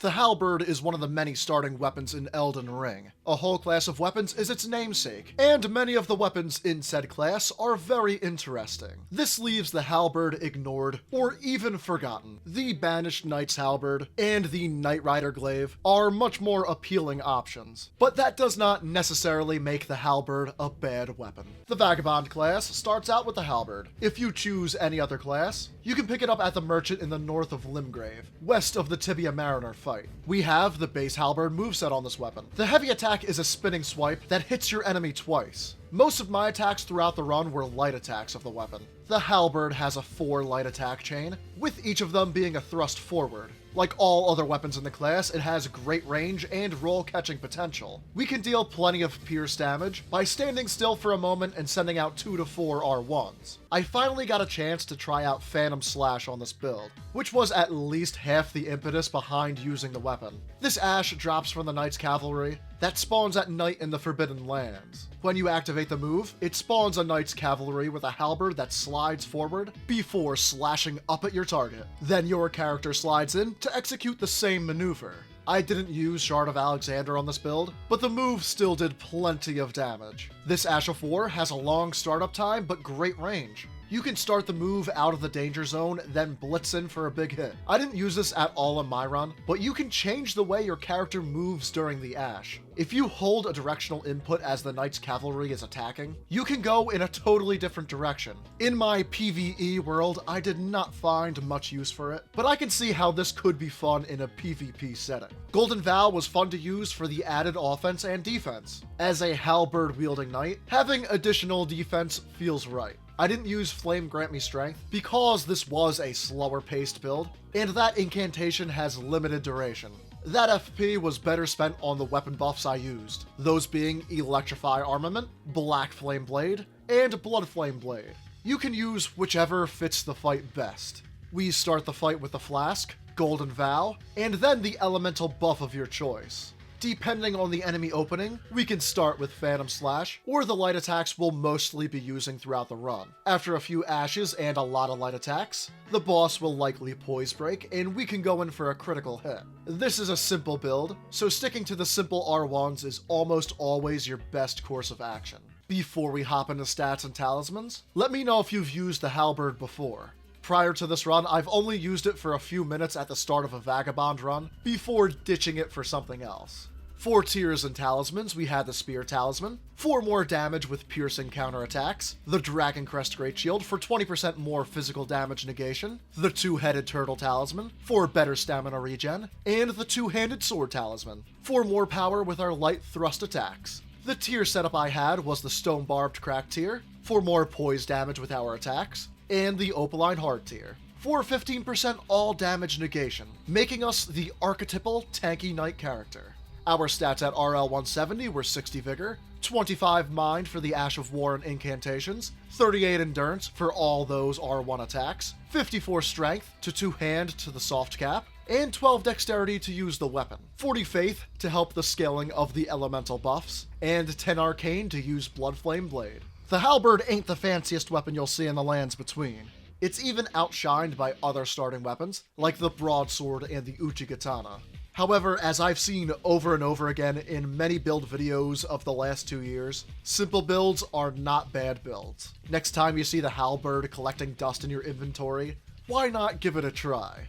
The Halberd is one of the many starting weapons in Elden Ring. A whole class of weapons is its namesake, and many of the weapons in said class are very interesting. This leaves the Halberd ignored, or even forgotten. The Banished Knight's Halberd and the Knight Rider Glaive are much more appealing options, but that does not necessarily make the Halberd a bad weapon. The Vagabond class starts out with the Halberd. If you choose any other class, you can pick it up at the merchant in the north of Limgrave, west of the Tibia Mariner fight. We have the base Halberd moveset on this weapon. The heavy attack is a spinning swipe that hits your enemy twice. Most of my attacks throughout the run were light attacks of the weapon. The Halberd has a 4 light attack chain, with each of them being a thrust forward. Like all other weapons in the class, it has great range and roll catching potential. We can deal plenty of pierce damage by standing still for a moment and sending out 2 to 4 R1s. I finally got a chance to try out Phantom Slash on this build, which was at least half the impetus behind using the weapon. This Ash drops from the Knight's Cavalry that spawns at night in the Forbidden Lands. When you activate the move, it spawns a Knight's Cavalry with a Halberd that slides forward before slashing up at your target. Then your character slides in to execute the same maneuver. I didn't use Shard of Alexander on this build, but the move still did plenty of damage. This Ash of War has a long startup time but great range. You can start the move out of the danger zone, then blitz in for a big hit. I didn't use this at all in my run, but you can change the way your character moves during the Ash. If you hold a directional input as the Knight's Cavalry is attacking, you can go in a totally different direction. In my PvE world, I did not find much use for it, but I can see how this could be fun in a PvP setting. Golden Vow was fun to use for the added offense and defense. As a Halberd wielding knight, having additional defense feels right. I didn't use Flame Grant Me Strength because this was a slower paced build, and that incantation has limited duration. That FP was better spent on the weapon buffs I used, those being Electrify Armament, Black Flame Blade, and Blood Flame Blade. You can use whichever fits the fight best. We start the fight with the Flask, Golden Vow, and then the elemental buff of your choice. Depending on the enemy opening, we can start with Phantom Slash, or the light attacks we'll mostly be using throughout the run. After a few ashes and a lot of light attacks, the boss will likely Poise Break, and we can go in for a critical hit. This is a simple build, so sticking to the simple R1s is almost always your best course of action. Before we hop into stats and talismans, let me know if you've used the Halberd before. Prior to this run, I've only used it for a few minutes at the start of a Vagabond run, before ditching it for something else. For tiers and talismans, we had the Spear Talisman, for more damage with piercing counterattacks, the Dragon Crest Great Shield for 20% more physical damage negation, the Two-Headed Turtle Talisman for better stamina regen, and the Two-Handed Sword Talisman for more power with our light thrust attacks. The tier setup I had was the Stone Barbed Crack tier for more poise damage with our attacks, and the Opaline Hard tier for 15% all damage negation, making us the archetypal tanky knight character. Our stats at RL 170 were 60 Vigor, 25 Mind for the Ash of War and Incantations, 38 Endurance for all those R1 attacks, 54 Strength to 2-hand to the Soft Cap, and 12 Dexterity to use the weapon, 40 Faith to help the scaling of the elemental buffs, and 10 Arcane to use Blood Flame Blade. The Halberd ain't the fanciest weapon you'll see in the lands between. It's even outshined by other starting weapons, like the Broadsword and the Uchigatana. However, as I've seen over and over again in many build videos of the last 2 years, simple builds are not bad builds. Next time you see the Halberd collecting dust in your inventory, why not give it a try?